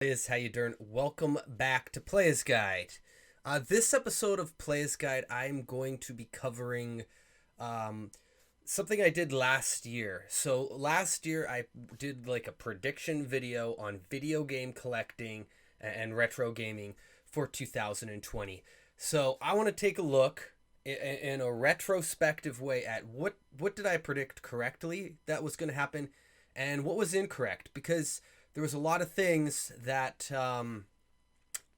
Playas, how you doing? Welcome back to Playas Guide. This episode of Playas Guide, I'm going to be covering um, something I did last year. So last year, I did like a prediction video on video game collecting and retro gaming for 2020. So I want to take a look in a retrospective way at what did I predict correctly that was going to happen, and what was incorrect, because there was a lot of things that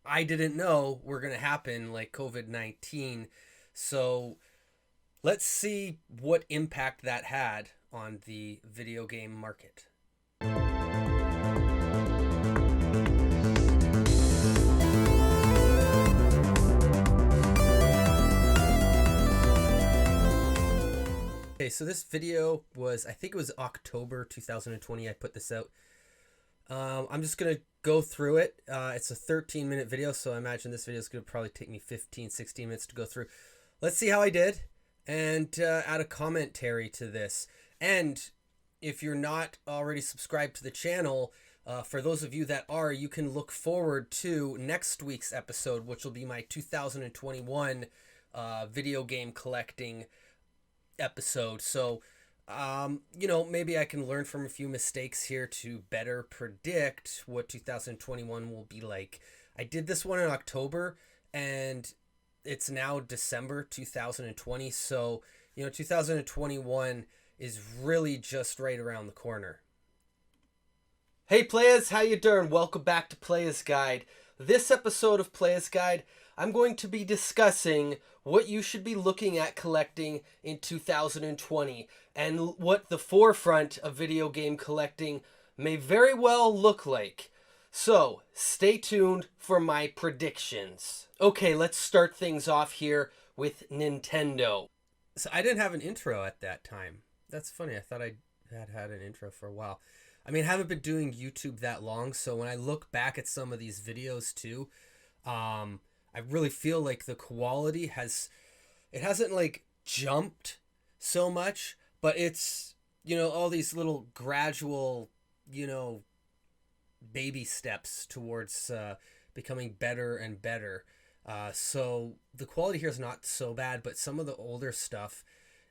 I didn't know were going to happen, like COVID-19. So let's see what impact that had on the video game market. Okay, so this video was, I think it was October 2020 I put this out. I'm just going to go through it. It's a 13-minute video, so I imagine this video is going to probably take me 15, 16 minutes to go through. Let's see how I did, and add a commentary to this. And if you're not already subscribed to the channel, for those of you that are, you can look forward to next week's episode, which will be my 2021 video game collecting episode. So maybe I can learn from a few mistakes here to better predict what 2021 will be like. I did this one in October, and it's now December 2020. So, 2021 is really just right around the corner. Hey players, how you doing? Welcome back to Playas Guide. This episode of Playas Guide, I'm going to be discussing what you should be looking at collecting in 2020 and what the forefront of video game collecting may very well look like. So, stay tuned for my predictions. Okay, let's start things off here with Nintendo. So I didn't have an intro at that time. That's funny. I thought I had an intro for a while. I mean, I haven't been doing YouTube that long, so when I look back at some of these videos too, I really feel like the quality hasn't like jumped so much, but it's, all these little gradual, baby steps towards becoming better and better. So the quality here is not so bad, but some of the older stuff,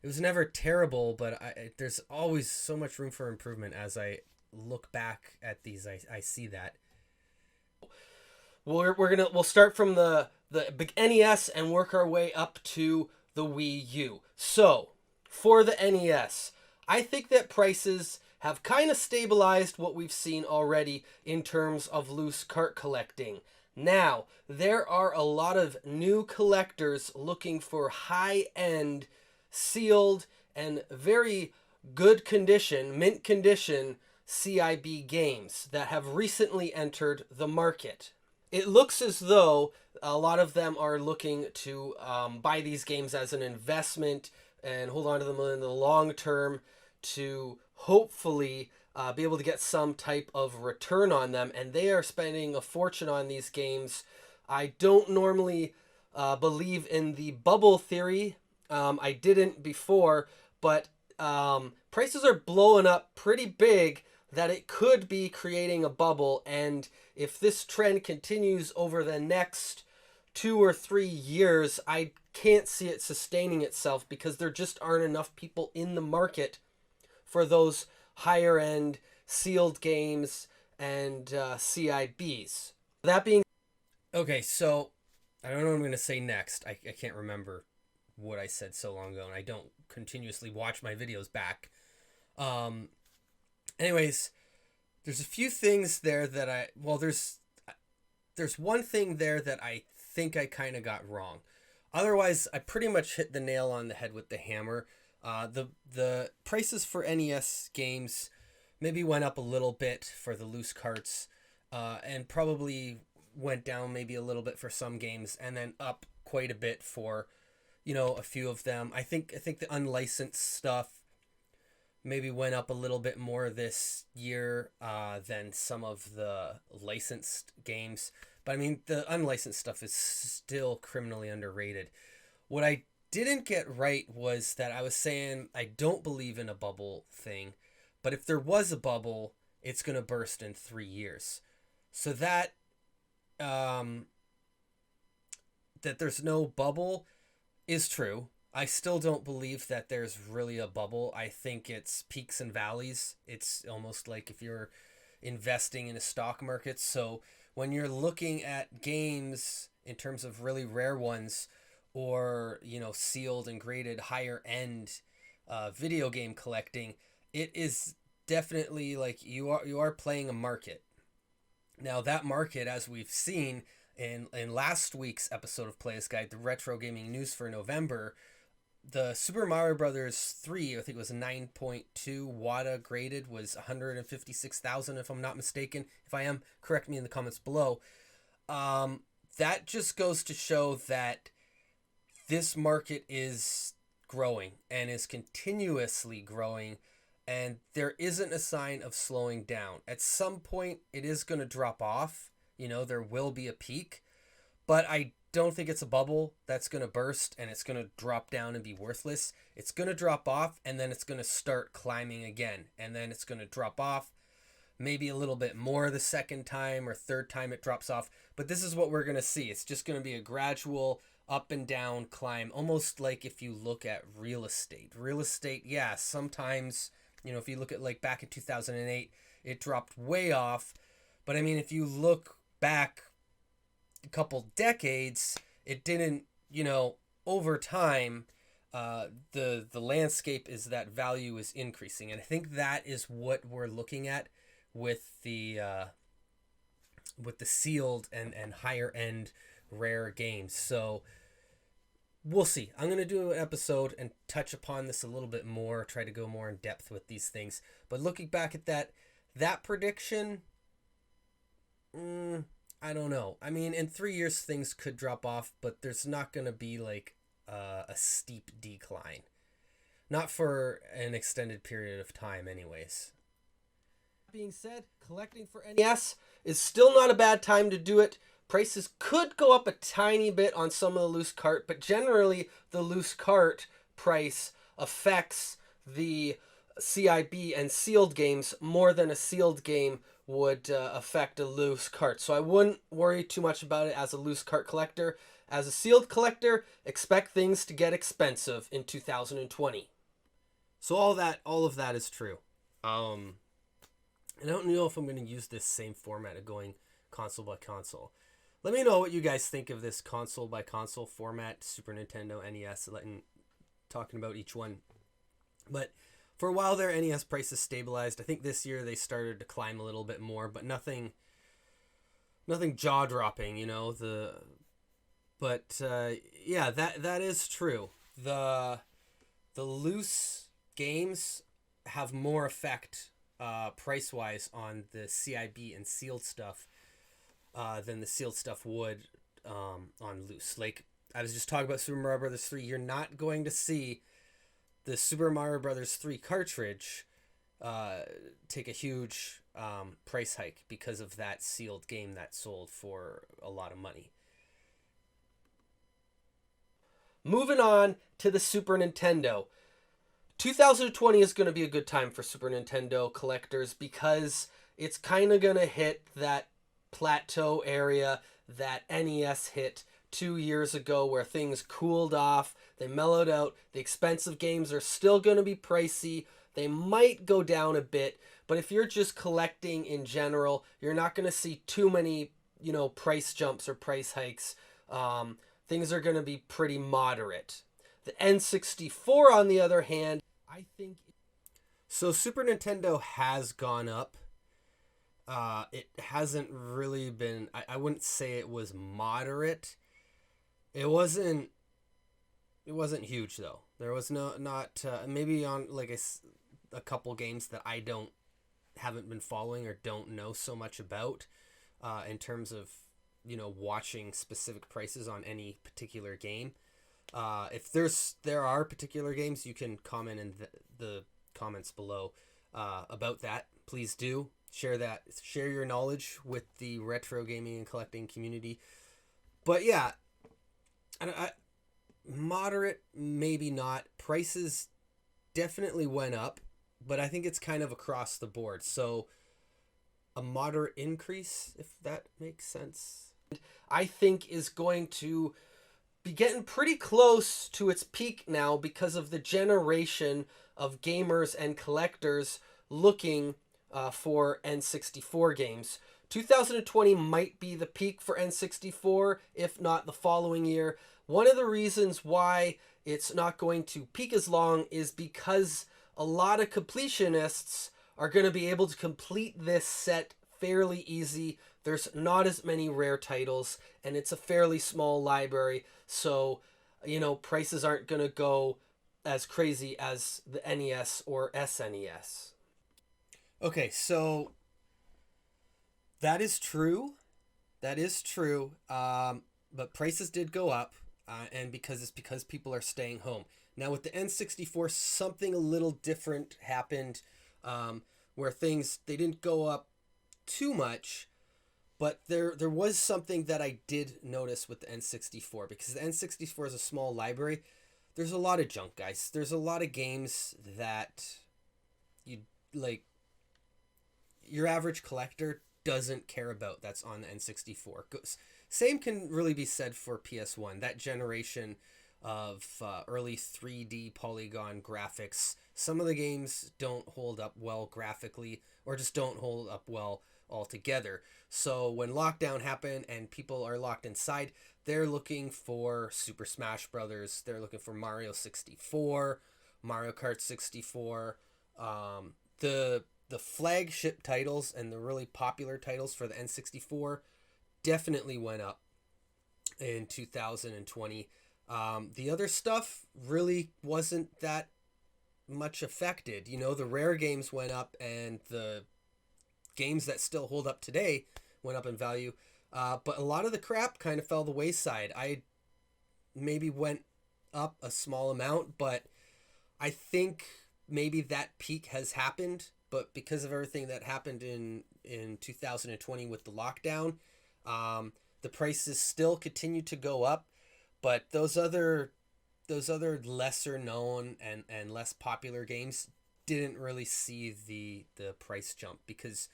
it was never terrible, but there's always so much room for improvement. As I look back at these, I see that. We'll start from the big NES and work our way up to the Wii U. So, for the NES, I think that prices have kind of stabilized what we've seen already in terms of loose cart collecting. Now, there are a lot of new collectors looking for high-end, sealed, and very good condition, mint condition CIB games that have recently entered the market. It looks as though a lot of them are looking to buy these games as an investment and hold on to them in the long term to hopefully be able to get some type of return on them. And they are spending a fortune on these games. I don't normally believe in the bubble theory. I didn't before, but prices are blowing up pretty big that it could be creating a bubble. And if this trend continues over the next 2 or 3 years, I can't see it sustaining itself because there just aren't enough people in the market for those higher end sealed games and CIBs. That being okay, so I don't know what I'm going to say next. I can't remember what I said so long ago, and I don't continuously watch my videos back. Anyways, there's a few things there that there's one thing there that I think I kind of got wrong. Otherwise, I pretty much hit the nail on the head with the hammer. The prices for NES games maybe went up a little bit for the loose carts, and probably went down maybe a little bit for some games, and then up quite a bit for, a few of them. I think the unlicensed stuff maybe went up a little bit more this year than some of the licensed games. But I mean, the unlicensed stuff is still criminally underrated. What I didn't get right was that I was saying I don't believe in a bubble thing, but if there was a bubble, it's going to burst in 3 years. So um, that there's no bubble is true. I still don't believe that there's really a bubble. I think it's peaks and valleys. It's almost like if you're investing in a stock market. So when you're looking at games in terms of really rare ones, or sealed and graded higher end video game collecting, it is definitely like you are playing a market. Now that market, as we've seen in last week's episode of Playas Guide, the retro gaming news for November, the Super Mario Brothers 3, I think it was 9.2 WADA graded, was 156,000 if I'm not mistaken. If I am, correct me in the comments below. That just goes to show that this market is growing and is continuously growing, and there isn't a sign of slowing down. At some point, it is going to drop off. There will be a peak, but I don't think it's a bubble that's going to burst and it's going to drop down and be worthless. It's going to drop off, and then it's going to start climbing again, and then it's going to drop off maybe a little bit more the second time or third time it drops off. But this is what we're going to see. It's just going to be a gradual up and down climb, almost like if you look at real estate. Real estate, yeah, sometimes, if you look at like back in 2008, it dropped way off. But I mean, if you look back a couple decades, it didn't, over time, the landscape is that value is increasing. And I think that is what we're looking at with the sealed and higher end rare games. So we'll see. I'm going to do an episode and touch upon this a little bit more, try to go more in depth with these things. But looking back at that prediction, I don't know. I mean, in 3 years, things could drop off, but there's not going to be like a steep decline. Not for an extended period of time, anyways. That being said, collecting for NES is still not a bad time to do it. Prices could go up a tiny bit on some of the loose cart, but generally the loose cart price affects the CIB and sealed games more than a sealed game would affect a loose cart. So I wouldn't worry too much about it as a loose cart collector. As a sealed collector, expect things to get expensive in 2020. So all of that is true. I don't know if I'm going to use this same format of going console by console. Let me know what you guys think of this console by console format, Super Nintendo, NES, talking about each one. But for a while there, NES prices stabilized. I think this year they started to climb a little bit more, but nothing jaw-dropping, But yeah, that is true. The loose games have more effect price-wise on the CIB and sealed stuff than the sealed stuff would on loose. Like, I was just talking about Super Mario Brothers 3. You're not going to see the Super Mario Brothers 3 cartridge take a huge price hike because of that sealed game that sold for a lot of money. Moving on to the Super Nintendo. 2020 is going to be a good time for Super Nintendo collectors because it's kind of going to hit that plateau area that NES hit 2 years ago, where things cooled off, they mellowed out. The expensive games are still going to be pricey. They might go down a bit, but if you're just collecting in general, you're not going to see too many, price jumps or price hikes. Things are going to be pretty moderate. The N64, on the other hand, I think... So Super Nintendo has gone up. It hasn't really been... I wouldn't say it was moderate. It wasn't huge, though. There was not maybe on like a couple games that I haven't been following or don't know so much about in terms of watching specific prices on any particular game. If there are particular games, you can comment in the comments below about that. Please do share your knowledge with the retro gaming and collecting community. But yeah, I moderate, maybe not. Prices definitely went up, but I think it's kind of across the board. So a moderate increase, if that makes sense. I think is going to be getting pretty close to its peak now because of the generation of gamers and collectors looking for N64 games. 2020 might be the peak for N64, if not the following year. One of the reasons why it's not going to peak as long is because a lot of completionists are going to be able to complete this set fairly easy. There's not as many rare titles, and it's a fairly small library, so, prices aren't going to go as crazy as the NES or SNES. Okay, so that is true. That is true. But prices did go up, and because people are staying home. Now with the N64, something a little different happened, where they didn't go up too much, but there was something that I did notice with the N64, because the N64 is a small library. There's a lot of junk, guys. There's a lot of games that your average collector doesn't care about that's on the N64. Same can really be said for PS1. That generation of early 3D polygon graphics. Some of the games don't hold up well graphically, or just don't hold up well altogether. So when lockdown happened and people are locked inside, they're looking for Super Smash Brothers. They're looking for Mario 64, Mario Kart 64. The flagship titles and the really popular titles for the N64 definitely went up in 2020. The other stuff really wasn't that much affected. The rare games went up, and the games that still hold up today went up in value. But a lot of the crap kind of fell the wayside. I maybe went up a small amount, but I think maybe that peak has happened. But because of everything that happened in 2020 with the lockdown, the prices still continue to go up. But those other lesser known and less popular games didn't really see the price jump, because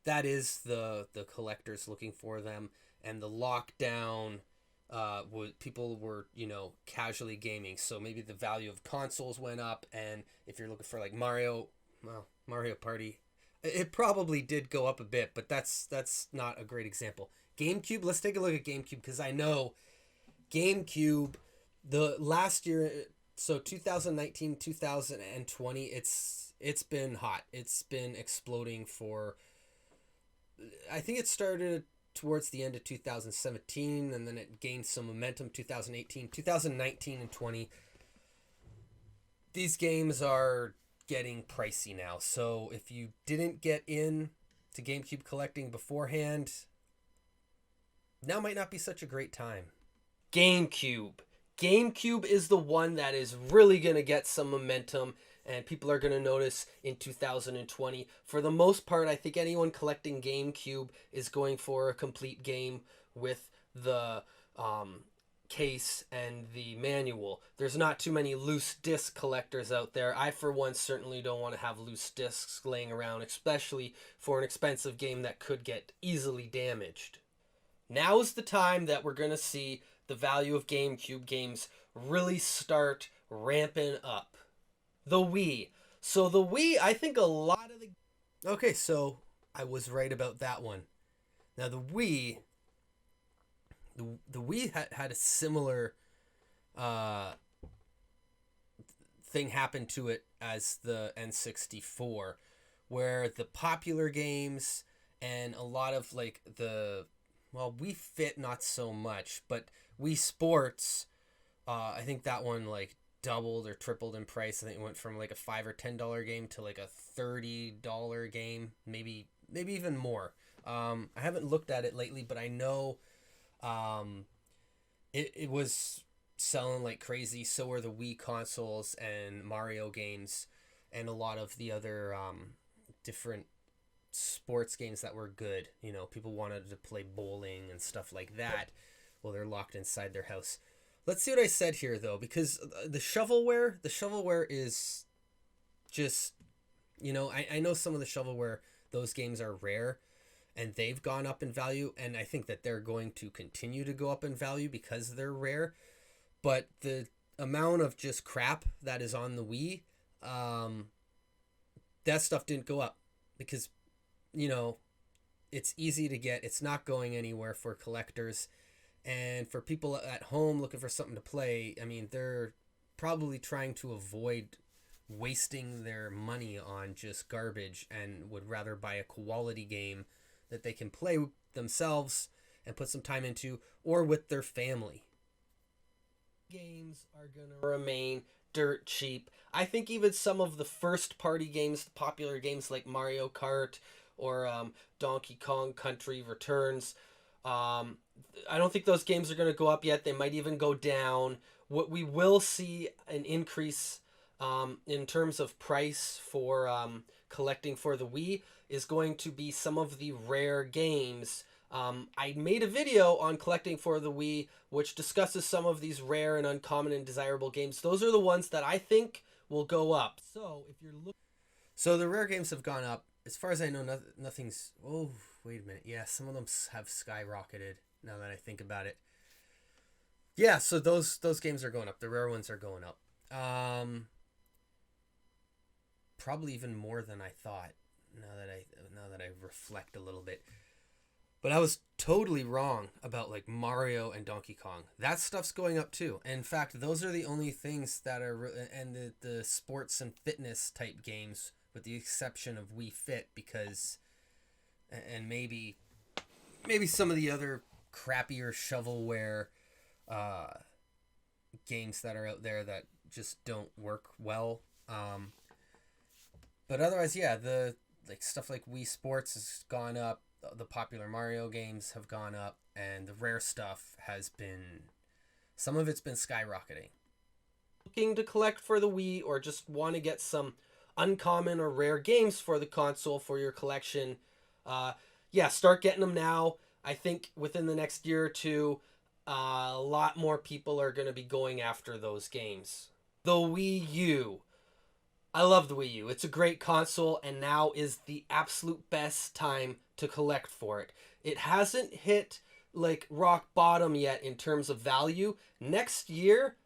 that is the collectors looking for them. And the lockdown, people were casually gaming, so maybe the value of consoles went up. And if you're looking for like Mario Party, it probably did go up a bit, but that's not a great example. GameCube, let's take a look at GameCube, because I know GameCube, the last year, so 2019, 2020, it's been hot. It's been exploding for, I think it started towards the end of 2017, and then it gained some momentum 2018, 2019, and 20. These games are getting pricey now, so if you didn't get in to GameCube collecting beforehand, now might not be such a great time. GameCube is the one that is really going to get some momentum, and people are going to notice in 2020. For the most part, I think anyone collecting GameCube is going for a complete game with the case and the manual. There's not too many loose disc collectors out there. I, for one, certainly don't want to have loose discs laying around, especially for an expensive game that could get easily damaged. Now is the time that we're going to see the value of GameCube games really start ramping up. The Wii. So the Wii, I think a lot of the... Okay, so I was right about that one. Now the Wii... The Wii had a similar thing happen to it as the N64, where the popular games and a lot of like Wii Fit not so much, but Wii Sports, I think that one like doubled or tripled in price. I think it went from like a $5 or $10 game to like a $30 game, maybe even more. I haven't looked at it lately, but I know it was selling like crazy. So were the Wii consoles and Mario games and a lot of the other different sports games that were good. People wanted to play bowling and stuff like that while they're locked inside their house. Let's see what I said here, though, because the shovelware is just, I know some of the shovelware, those games are rare, and they've gone up in value, and I think that they're going to continue to go up in value because they're rare. But the amount of just crap that is on the Wii, that stuff didn't go up because, you know, it's easy to get. It's not going anywhere for collectors. And for people at home looking for something to play, I mean, they're probably trying to avoid wasting their money on just garbage and would rather buy a quality game that they can play themselves and put some time into, or with their family. Games are going to remain dirt cheap. I think even some of the first party games, popular games like Mario Kart or Donkey Kong Country Returns, I don't think those games are going to go up yet. They might even go down. What we will see an increase in terms of price for collecting for the Wii is going to be some of the rare games. I made a video on collecting for the Wii, which discusses some of these rare and uncommon and desirable games. Those are the ones that I think will go up. So if you're looking, so the rare games have gone up. As far as I know, nothing's. Oh, wait a minute. Yeah, some of them have skyrocketed. Now that I think about it. Yeah, so those games are going up. The rare ones are going up. Probably even more than I thought. Now that I reflect a little bit. But I was totally wrong about like Mario and Donkey Kong. That stuff's going up too. In fact, those are the only things that are, and the sports and fitness type games, with the exception of Wii Fit, because, and maybe some of the other crappier shovelware games that are out there that just don't work well. But otherwise, yeah, the like stuff like Wii Sports has gone up. The popular Mario games have gone up, and the rare stuff has been, some of it's been skyrocketing. Looking to collect for the Wii, or just want to get some uncommon or rare games for the console for your collection, yeah, start getting them now. I think within the next year or two, a lot more people are going to be going after those games. The Wii U. I love the Wii U. It's a great console, and now is the absolute best time to collect for it. It hasn't hit like rock bottom yet in terms of value. Next year,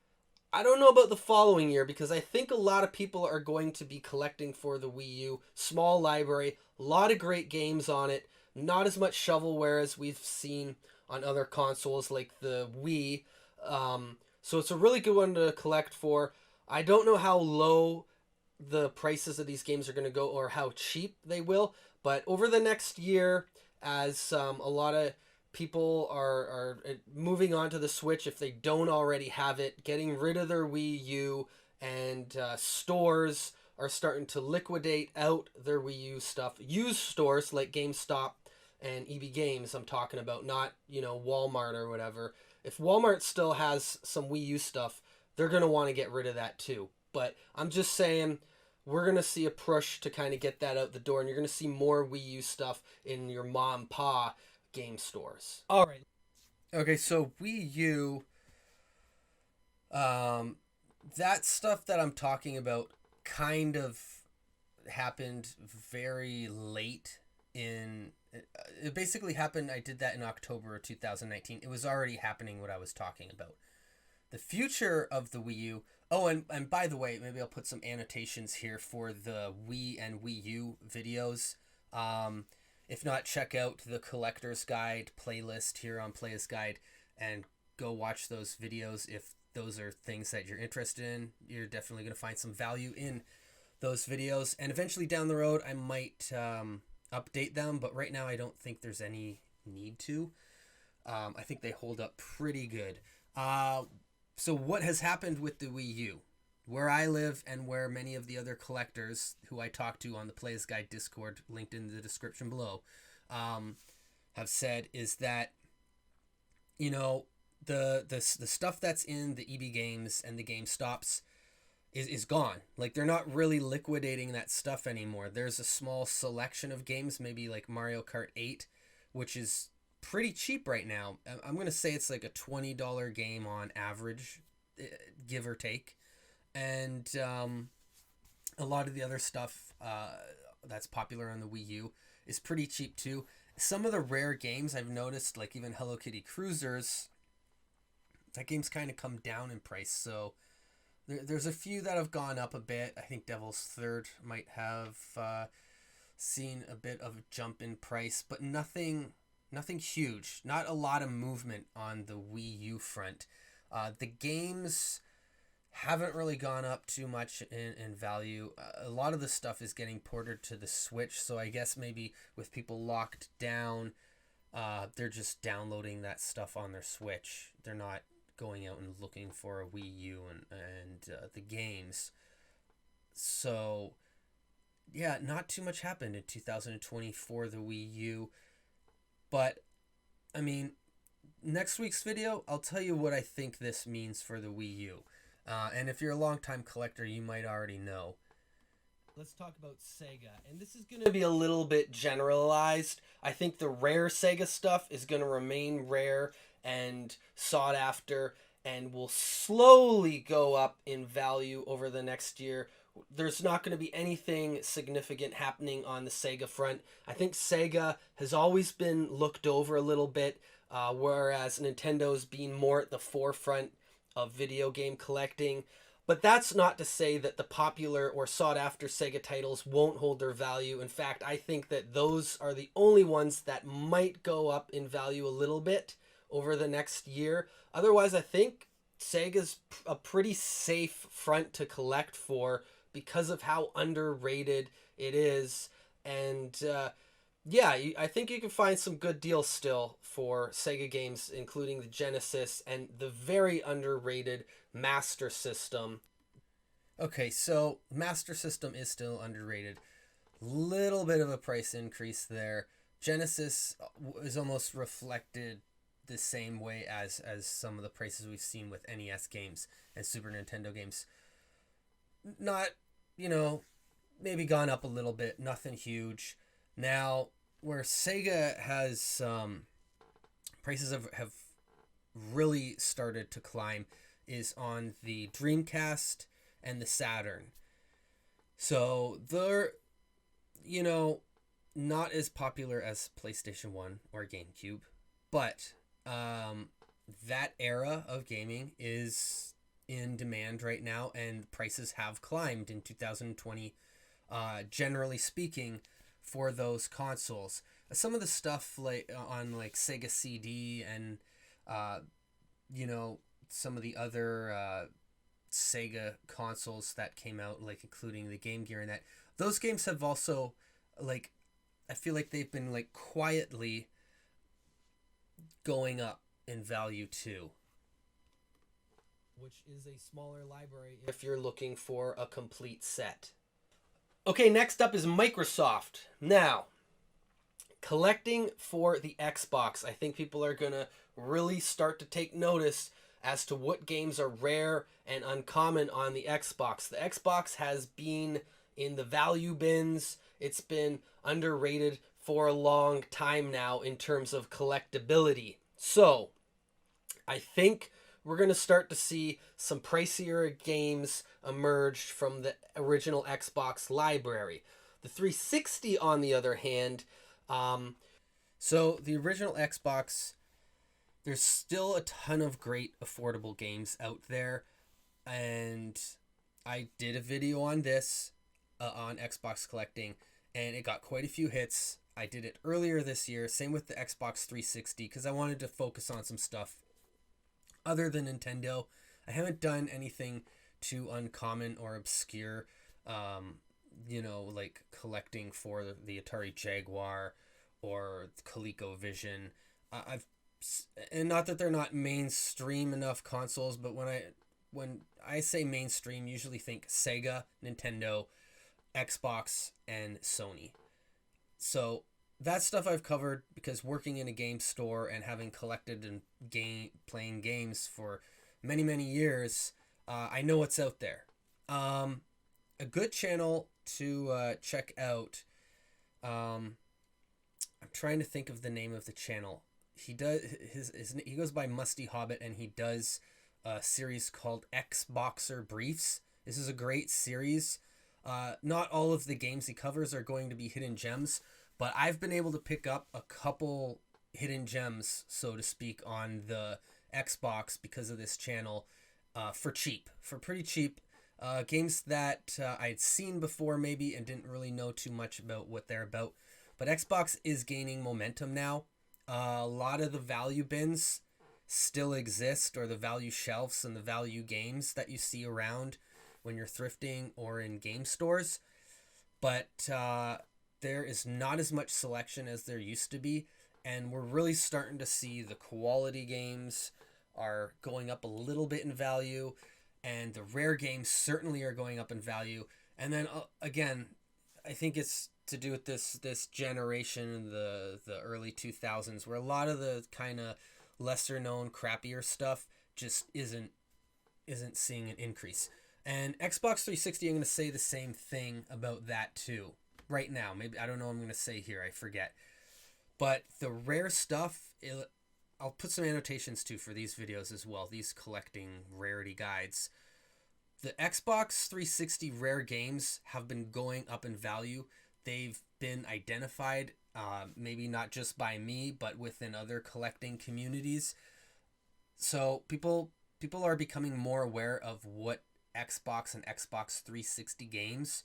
I don't know about the following year, because I think a lot of people are going to be collecting for the Wii U. Small library, a lot of great games on it. Not as much shovelware as we've seen on other consoles like the Wii. So it's a really good one to collect for. I don't know how low the prices of these games are going to go, or how cheap they will, but over the next year, as a lot of people are moving on to the Switch, if they don't already have it, getting rid of their Wii U, and stores are starting to liquidate out their Wii U stuff. Used stores like GameStop and EB Games, I'm talking about, not, you know, Walmart or whatever. If Walmart still has some Wii U stuff, they're going to want to get rid of that too. But I'm just saying, we're going to see a push to kind of get that out the door, and you're going to see more Wii U stuff in your mom and pa game stores. All right. Okay, so Wii U, that stuff that I'm talking about kind of happened very late in, it basically happened, I did that in October of 2019. It was already happening what I was talking about. The future of the Wii U. Oh, and by the way, maybe I'll put some annotations here for the Wii and Wii U videos. If not, check out the Collector's Guide playlist here on Playas Guide and go watch those videos if those are things that you're interested in. You're definitely going to find some value in those videos. And eventually down the road, I might update them, but right now I don't think there's any need to. I think they hold up pretty good. So what has happened with the Wii U? Where I live and where many of the other collectors who I talk to on the Playas Guide Discord, linked in the description below, have said is that, you know, the stuff that's in the EB Games and the GameStops is gone. Like, they're not really liquidating that stuff anymore. There's a small selection of games, maybe like Mario Kart 8, which is pretty cheap right now. I'm going to say it's like a $20 game on average, give or take. And a lot of the other stuff that's popular on the Wii U is pretty cheap too. some of the rare games I've noticed, like even Hello Kitty Cruisers, that game's kind of come down in price. So there's a few that have gone up a bit. I think Devil's Third might have seen a bit of a jump in price, but nothing huge. Not a lot of movement on the Wii U front. The games haven't really gone up too much in value. A lot of the stuff is getting ported to the Switch, so I guess maybe with people locked down, they're just downloading that stuff on their Switch. They're not going out and looking for a Wii U and the games. So, yeah, not too much happened in 2020 for the Wii U. But, I mean, next week's video, I'll tell you what I think this means for the Wii U. And if you're a longtime collector, you might already know. Let's talk about Sega. And this is going to be a little bit generalized. I think the rare Sega stuff is going to remain rare and sought after and will slowly go up in value over the next year. There's not going to be anything significant happening on the Sega front. I think Sega has always been looked over a little bit, whereas Nintendo's been more at the forefront of video game collecting. But that's not to say that the popular or sought after Sega titles won't hold their value. In fact, I think that those are the only ones that might go up in value a little bit over the next year. Otherwise, I think Sega's a pretty safe front to collect for because of how underrated it is. And yeah, I think you can find some good deals still for Sega games, including the Genesis and the very underrated Master System. Okay, so Master System is still underrated. Little bit of a price increase there. Genesis is almost reflected the same way as some of the prices we've seen with NES games and Super Nintendo games. Not, maybe gone up a little bit, nothing huge. Now, where Sega has prices have really started to climb is on the Dreamcast and the Saturn. So they're, not as popular as PlayStation 1 or GameCube, but that era of gaming is in demand right now, and prices have climbed in 2020, generally speaking, for those consoles. Some of the stuff on Sega CD and some of the other Sega consoles that came out, including the Game Gear and that, those games have also I feel like they've been quietly going up in value too, which is a smaller library if you're looking for a complete set. Okay, next up is Microsoft. Now, collecting for the Xbox. I think people are going to really start to take notice as to what games are rare and uncommon on the Xbox. The Xbox has been in the value bins. It's been underrated for a long time now in terms of collectability. So, I think we're going to start to see some pricier games emerge from the original Xbox library. The 360, on the other hand, so the original Xbox, there's still a ton of great affordable games out there, and I did a video on this on Xbox Collecting, and it got quite a few hits. I did it earlier this year, same with the Xbox 360, because I wanted to focus on some stuff other than Nintendo. I haven't done anything too uncommon or obscure, collecting for the Atari Jaguar or ColecoVision. And not that they're not mainstream enough consoles, but when I say mainstream, usually think Sega, Nintendo, Xbox, and Sony. So that stuff I've covered because working in a game store and having collected and playing games for many, many years, I know what's out there. A good channel to check out. I'm trying to think of the name of the channel. He does he goes by Musty Hobbit, and he does a series called Xboxer Briefs. This is a great series. Not all of the games he covers are going to be hidden gems, But I've been able to pick up a couple hidden gems, so to speak, on the Xbox because of this channel for pretty cheap. Games that I'd seen before maybe and didn't really know too much about what they're about. But Xbox is gaining momentum now. A lot of the value bins still exist, or the value shelves and the value games that you see around when you're thrifting or in game stores. But there is not as much selection as there used to be. And we're really starting to see the quality games are going up a little bit in value. And the rare games certainly are going up in value. And then again, I think it's to do with this generation, the early 2000s, where a lot of the kind of lesser known, crappier stuff just isn't seeing an increase. And Xbox 360, I'm going to say the same thing about that too. Right now, maybe I don't know what I'm going to say here, I forget. But the rare stuff, I'll put some annotations too for these videos as well, these collecting rarity guides. The Xbox 360 rare games have been going up in value. They've been identified, maybe not just by me, but within other collecting communities. So people are becoming more aware of what Xbox and Xbox 360 games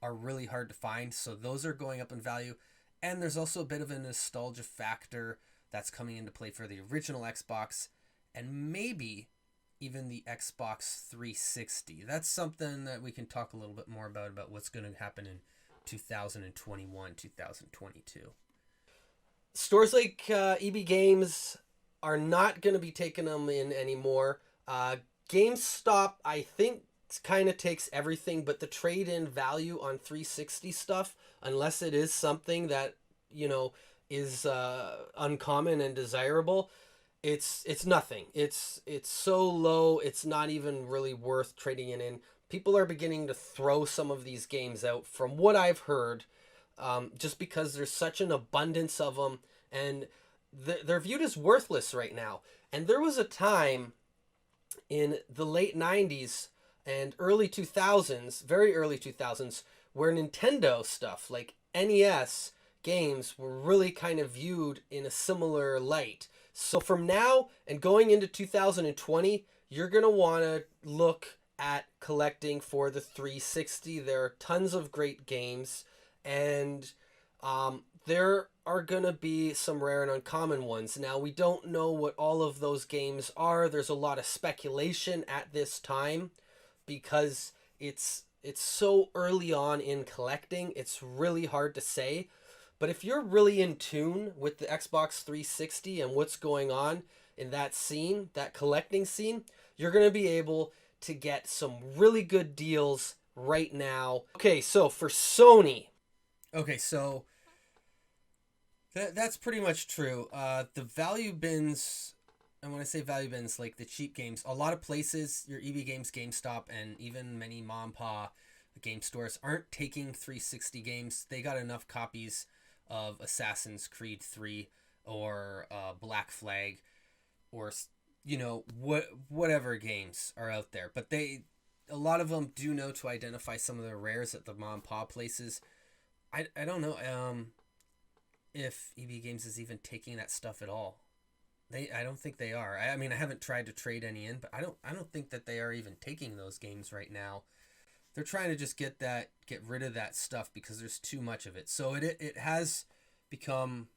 are really hard to find. So those are going up in value. And there's also a bit of a nostalgia factor that's coming into play for the original Xbox and maybe even the Xbox 360. That's something that we can talk a little bit more about what's going to happen in 2021, 2022. Stores like EB Games are not going to be taking them in anymore. GameStop, I think, kind of takes everything, but the trade-in value on 360 stuff, unless it is something that, you know, is uncommon and desirable, it's nothing. It's so low, it's not even really worth trading it in. People are beginning to throw some of these games out, from what I've heard, just because there's such an abundance of them, and they're viewed as worthless right now. And there was a time in the late 90s and early 2000s, very early 2000s, where Nintendo stuff like NES games were really kind of viewed in a similar light. So from now and going into 2020, you're going to want to look at collecting for the 360. There are tons of great games, and there are going to be some rare and uncommon ones. Now, we don't know what all of those games are. There's a lot of speculation at this time because it's so early on in collecting. It's really hard to say. But if you're really in tune with the Xbox 360 and what's going on in that scene, that collecting scene, you're going to be able to get some really good deals right now. Okay, so for Sony. Okay, so that's pretty much true. The value bins, and when I say value bins, like the cheap games, a lot of places, your EB Games, GameStop, and even many mom and pop game stores aren't taking 360 games. They got enough copies of Assassin's Creed 3 or Black Flag or, you know, whatever games are out there. But a lot of them do know to identify some of the rares at the mom and pop places. I don't know if EB Games is even taking that stuff at all. I don't think they are. I mean, I haven't tried to trade any in, but I don't think that they are even taking those games right now. They're trying to just get rid of that stuff because there's too much of it. So it has become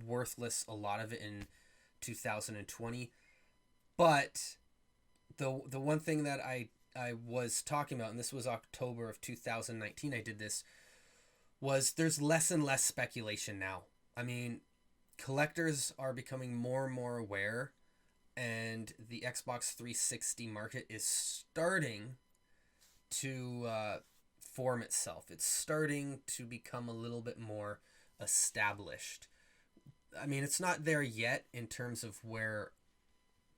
worthless, a lot of it in 2020. But the one thing that I was talking about, and this was October of 2019, I did this, was there's less and less speculation now. I mean, collectors are becoming more and more aware, and the Xbox 360 market is starting to form itself. It's starting to become a little bit more established. I mean, it's not there yet in terms of where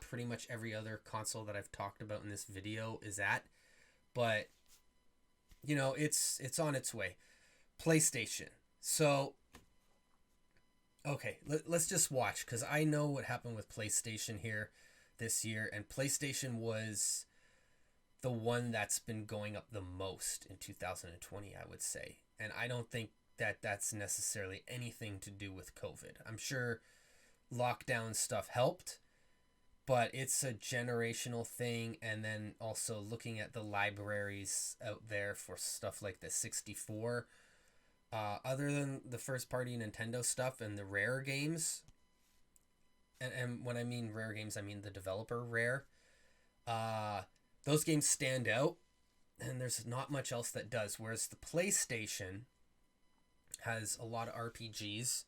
pretty much every other console that I've talked about in this video is at, but you know, it's on its way. PlayStation. So okay, let's just watch, because I know what happened with PlayStation here this year, and PlayStation was the one that's been going up the most in 2020, I would say. And I don't think that that's necessarily anything to do with COVID. I'm sure lockdown stuff helped, but it's a generational thing. And then also looking at the libraries out there for stuff like the 64, other than the first party Nintendo stuff and the Rare games, and when I mean Rare games, I mean the developer Rare, those games stand out, and there's not much else that does. Whereas the PlayStation has a lot of RPGs.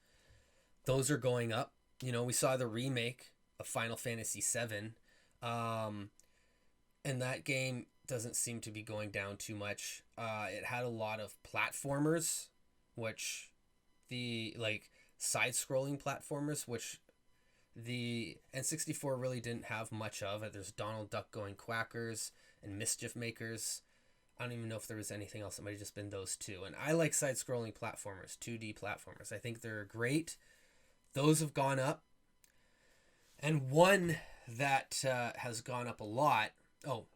Those are going up. You know, we saw the remake of Final Fantasy VII, and that game doesn't seem to be going down too much. It had a lot of platformers, which the like side-scrolling platformers, which the N64 really didn't have much of. There's Donald Duck going quackers and Mischief Makers. I don't even know if there was anything else. It might have just been those two. And I like side-scrolling platformers, 2D platformers. I think they're great. Those have gone up. And one that has gone up a lot,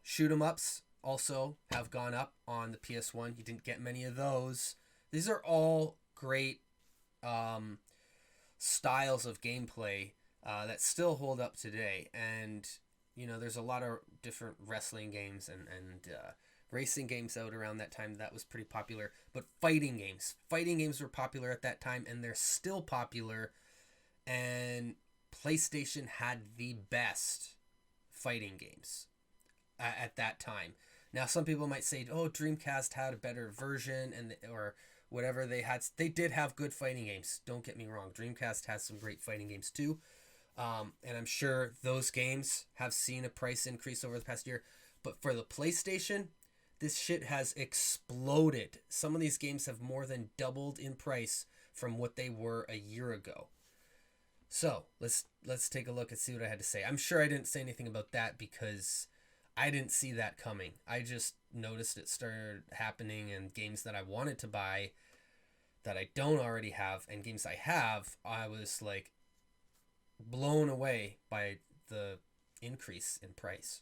shoot 'em ups also have gone up on the PS1. You didn't get many of those. These are all great styles of gameplay that still hold up today. And, you know, there's a lot of different wrestling games and racing games out around that time that was pretty popular. But fighting games were popular at that time, and they're still popular. And PlayStation had the best fighting games at that time. Now, some people might say, Dreamcast had a better version, or whatever they had. They did have good fighting games. Don't get me wrong. Dreamcast has some great fighting games too. And I'm sure those games have seen a price increase over the past year. But for the PlayStation, this shit has exploded. Some of these games have more than doubled in price from what they were a year ago. So let's take a look and see what I had to say. I'm sure I didn't say anything about that because I didn't see that coming. I just noticed it started happening, and games that I wanted to buy that I don't already have, and games I have, I was like blown away by the increase in price.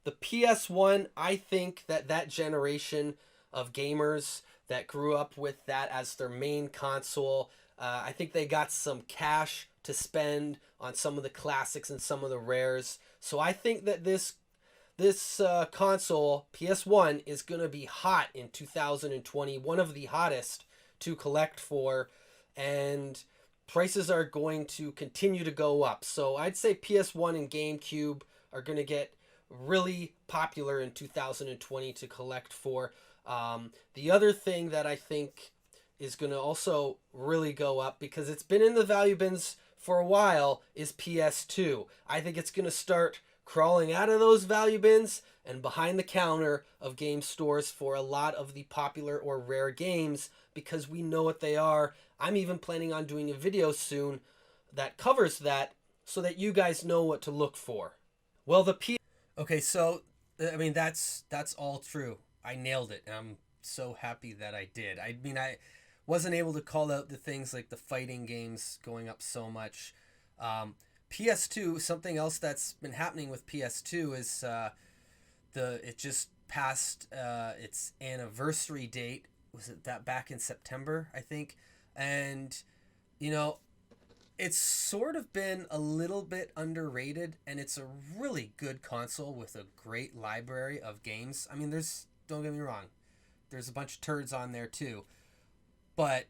The PS1, I think that generation of gamers that grew up with that as their main console, I think they got some cash to spend on some of the classics and some of the rares. So I think that this console, PS1, is going to be hot in 2020, one of the hottest to collect for, and prices are going to continue to go up. So I'd say PS1 and GameCube are going to get really popular in 2020 to collect for. The other thing that I think is going to also really go up, because it's been in the value bins for a while, is PS2. I think it's going to start crawling out of those value bins and behind the counter of game stores for a lot of the popular or rare games, because we know what they are. I'm even planning on doing a video soon that covers that so that you guys know what to look for. Well, okay, so I mean that's all true. I nailed it, and I'm so happy that I did. I mean, I wasn't able to call out the things like the fighting games going up so much. PS2, something else that's been happening with PS2 is it just passed its anniversary date. Was it that back in September, I think? And, you know, it's sort of been a little bit underrated, and it's a really good console with a great library of games. I mean, don't get me wrong, there's a bunch of turds on there too, but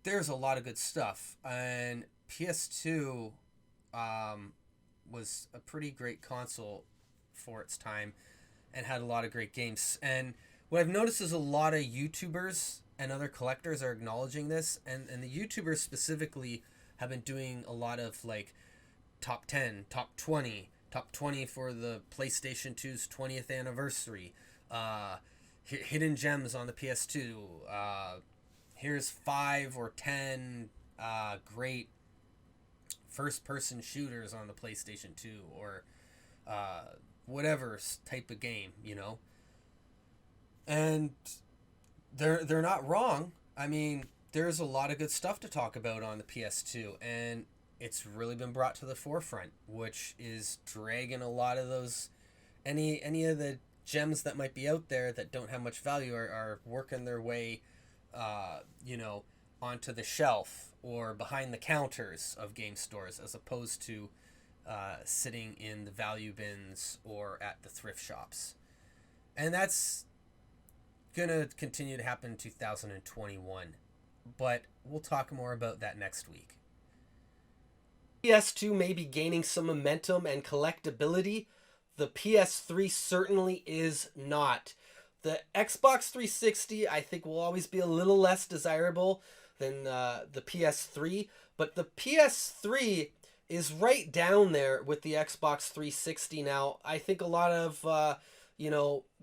there's a lot of good stuff. And PS2 was a pretty great console for its time and had a lot of great games. And what I've noticed is a lot of YouTubers and other collectors are acknowledging this, and the YouTubers specifically have been doing a lot of like top 10, top 20 for the PlayStation 2's 20th anniversary, hidden gems on the PS2, here's 5 or 10 great first-person shooters on the PlayStation 2, or whatever type of game, you know. And they're not wrong. I mean, there's a lot of good stuff to talk about on the PS2, and it's really been brought to the forefront, which is dragging a lot of those, any of the gems that might be out there that don't have much value are working their way you know, onto the shelf or behind the counters of game stores, as opposed to sitting in the value bins or at the thrift shops. And that's gonna continue to happen in 2021. But we'll talk more about that next week. PS2 may be gaining some momentum and collectability. The PS3 certainly is not. The Xbox 360, I think, will always be a little less desirable than the PS3, but the PS3 is right down there with the Xbox 360 now. I think a lot of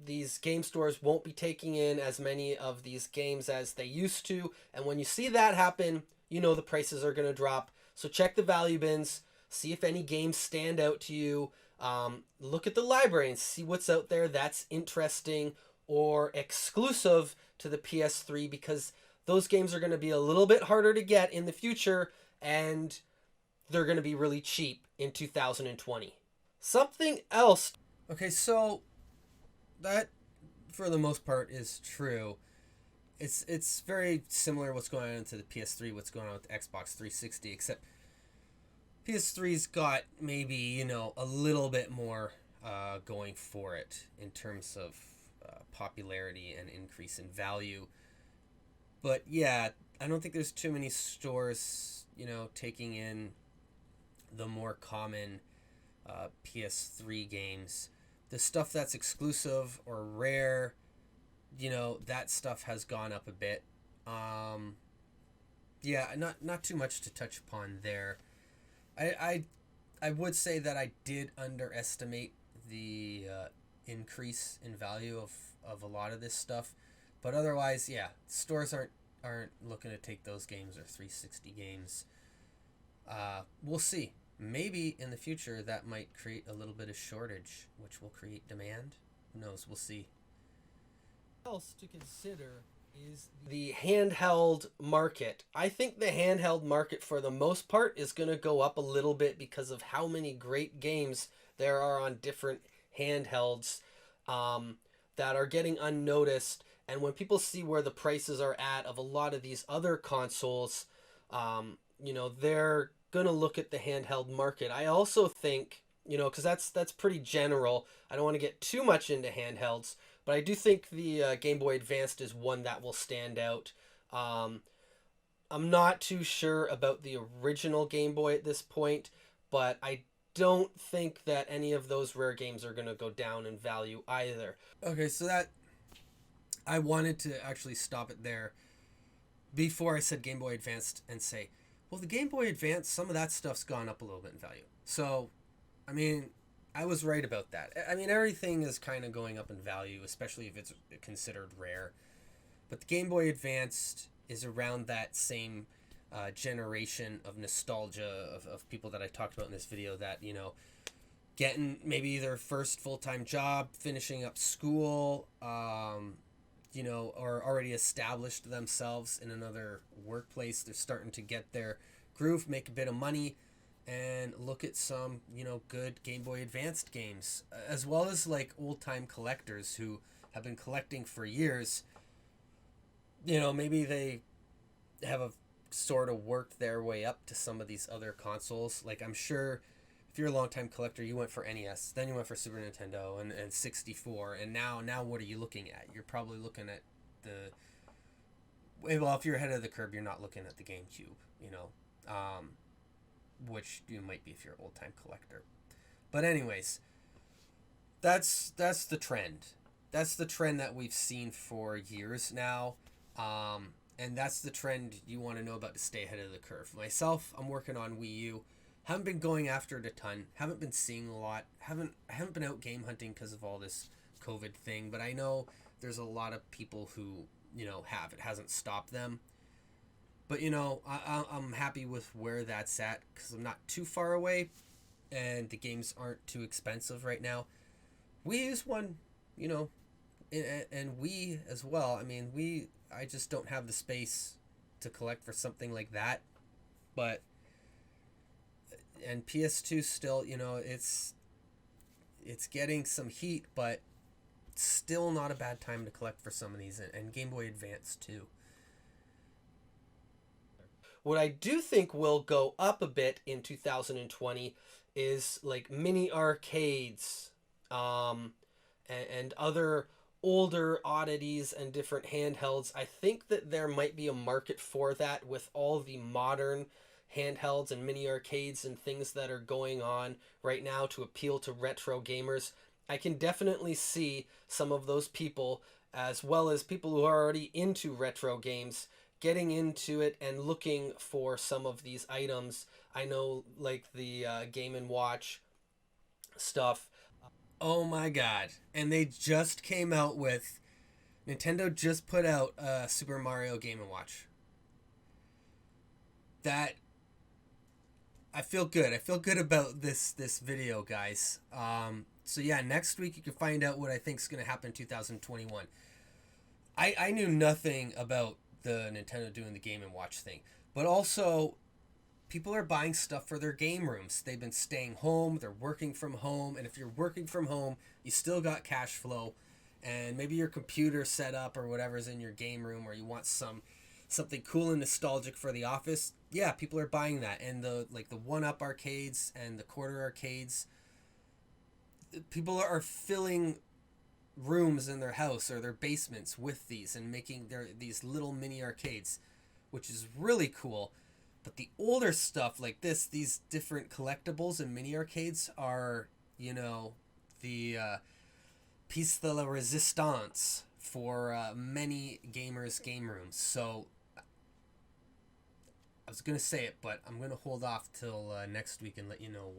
these game stores won't be taking in as many of these games as they used to, and when you see that happen, you know the prices are going to drop. So check the value bins, see if any games stand out to you. Look at the library and see what's out there that's interesting or exclusive to the PS3, because those games are going to be a little bit harder to get in the future, and they're going to be really cheap in 2020. Something else. Okay, so that for the most part is true. It's very similar what's going on to the PS3, what's going on with the Xbox 360, except PS3's got maybe, you know, a little bit more going for it in terms of popularity and increase in value. But yeah, I don't think there's too many stores, you know, taking in the more common PS3 games. The stuff that's exclusive or rare, you know, that stuff has gone up a bit. Yeah, not too much to touch upon there. I would say that I did underestimate the increase in value of a lot of this stuff, but otherwise, yeah, stores aren't looking to take those games or 360 games. We'll see. Maybe in the future that might create a little bit of shortage, which will create demand. Who knows? We'll see. Else to consider is the handheld market. I think the handheld market for the most part is going to go up a little bit because of how many great games there are on different handhelds that are getting unnoticed. And when people see where the prices are at of a lot of these other consoles, they're going to look at the handheld market. I also think, because that's pretty general. I don't want to get too much into handhelds, but I do think the Game Boy Advanced is one that will stand out. I'm not too sure about the original Game Boy at this point, but I don't think that any of those rare games are going to go down in value either. Okay, so that I wanted to actually stop it there before I said Game Boy Advanced and say, well, the Game Boy Advance, some of that stuff's gone up a little bit in value. So, I mean, I was right about that. I mean, everything is kind of going up in value, especially if it's considered rare. But the Game Boy Advanced is around that same generation of nostalgia of people that I talked about in this video that, getting maybe their first full-time job, finishing up school, or already established themselves in another workplace. They're starting to get their groove, make a bit of money, and look at some, good Game Boy Advanced games, as well as like old-time collectors who have been collecting for years. Maybe they have sort of worked their way up to some of these other consoles. Like, I'm sure if you're a long-time collector, you went for NES, then you went for Super Nintendo and 64, and now what are you looking at? You're probably looking at if you're ahead of the curve, you're not looking at the GameCube, which you might be if you're an old-time collector. But anyways, that's the trend. That's the trend that we've seen for years now. And that's the trend you want to know about to stay ahead of the curve. Myself, I'm working on Wii U. Haven't been going after it a ton. Haven't been seeing a lot. Haven't been out game hunting because of all this COVID thing. But I know there's a lot of people who, have. It hasn't stopped them. But, I'm happy with where that's at because I'm not too far away. And the games aren't too expensive right now. Wii is one, and Wii as well. I mean, I just don't have the space to collect for something like that. But, and PS2 still, it's getting some heat, but still not a bad time to collect for some of these, and Game Boy Advance too. What I do think will go up a bit in 2020 is like mini arcades, and other older oddities and different handhelds. I think that there might be a market for that with all the modern handhelds and mini arcades and things that are going on right now to appeal to retro gamers. I can definitely see some of those people, as well as people who are already into retro games, getting into it and looking for some of these items. I know, like the Game and Watch stuff. Oh my god. And they just came out with, Nintendo just put out a Super Mario Game & Watch. That, I feel good. I feel good about this video, guys. So yeah, next week you can find out what I think is going to happen in 2021. I knew nothing about the Nintendo doing the Game & Watch thing. But also, people are buying stuff for their game rooms. They've been staying home, they're working from home, and if you're working from home, you still got cash flow, and maybe your computer set up or whatever's in your game room, or you want something cool and nostalgic for the office. Yeah, people are buying that. And the 1-up arcades and the quarter arcades, people are filling rooms in their house or their basements with these and making these little mini arcades, which is really cool. But the older stuff like this, these different collectibles and mini arcades are, the piece de la resistance for many gamers' game rooms. So I was going to say it, but I'm going to hold off till next week and let you know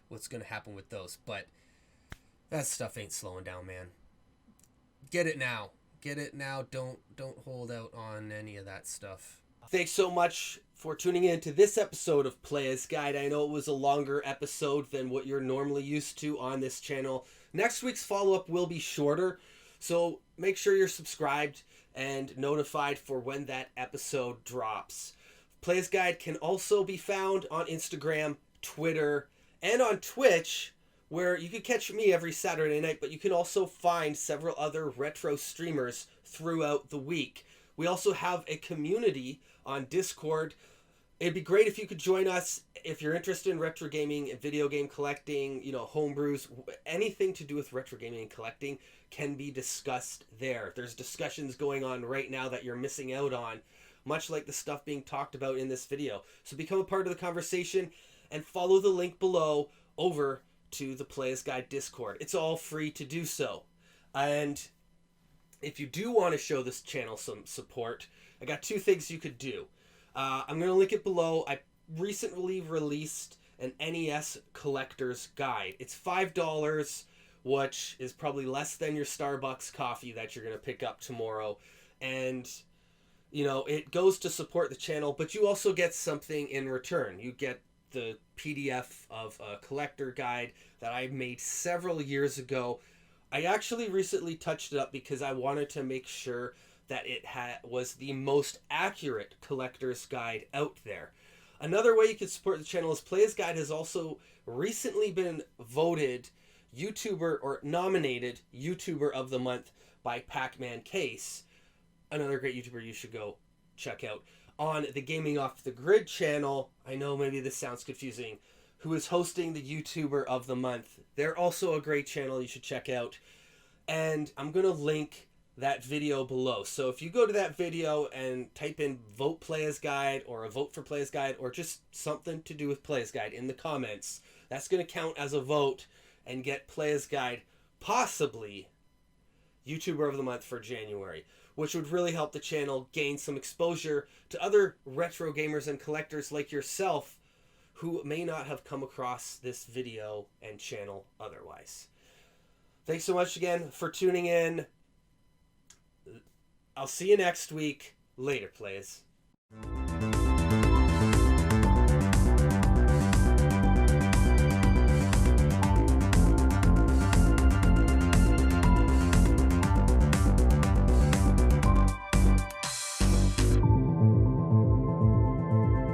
what's going to happen with those. But that stuff ain't slowing down, man. Get it now. Get it now. Don't hold out on any of that stuff. Thanks so much for tuning in to this episode of Playas Guide. I know it was a longer episode than what you're normally used to on this channel. Next week's follow-up will be shorter, so make sure you're subscribed and notified for when that episode drops. Playas Guide can also be found on Instagram, Twitter, and on Twitch, where you can catch me every Saturday night, but you can also find several other retro streamers throughout the week. We also have a community on Discord. It'd be great if you could join us if you're interested in retro gaming, video game collecting, homebrews, anything to do with retro gaming and collecting can be discussed there. There's discussions going on right now that you're missing out on, much like the stuff being talked about in this video. So become a part of the conversation and follow the link below over to the Playas Guide Discord. It's all free to do so. And if you do want to show this channel some support, I got two things you could do. I'm going to link it below. I recently released an NES Collector's Guide. It's $5, which is probably less than your Starbucks coffee that you're going to pick up tomorrow. And, it goes to support the channel, but you also get something in return. You get the PDF of a collector guide that I made several years ago. I actually recently touched it up because I wanted to make sure that it was the most accurate collector's guide out there. Another way you can support the channel is Playas Guide has also recently been voted YouTuber or nominated YouTuber of the Month by Pac-Man Case, another great YouTuber you should go check out. On the Gaming Off the Grid channel, I know maybe this sounds confusing, who is hosting the YouTuber of the Month. They're also a great channel you should check out. And I'm going to link that video below. So if you go to that video and type in vote Playas Guide or a vote for Playas Guide or just something to do with Playas Guide in the comments, that's going to count as a vote and get Playas Guide possibly YouTuber of the Month for January, which would really help the channel gain some exposure to other retro gamers and collectors like yourself who may not have come across this video and channel otherwise. Thanks so much again for tuning in. I'll see you next week. Later, Playas.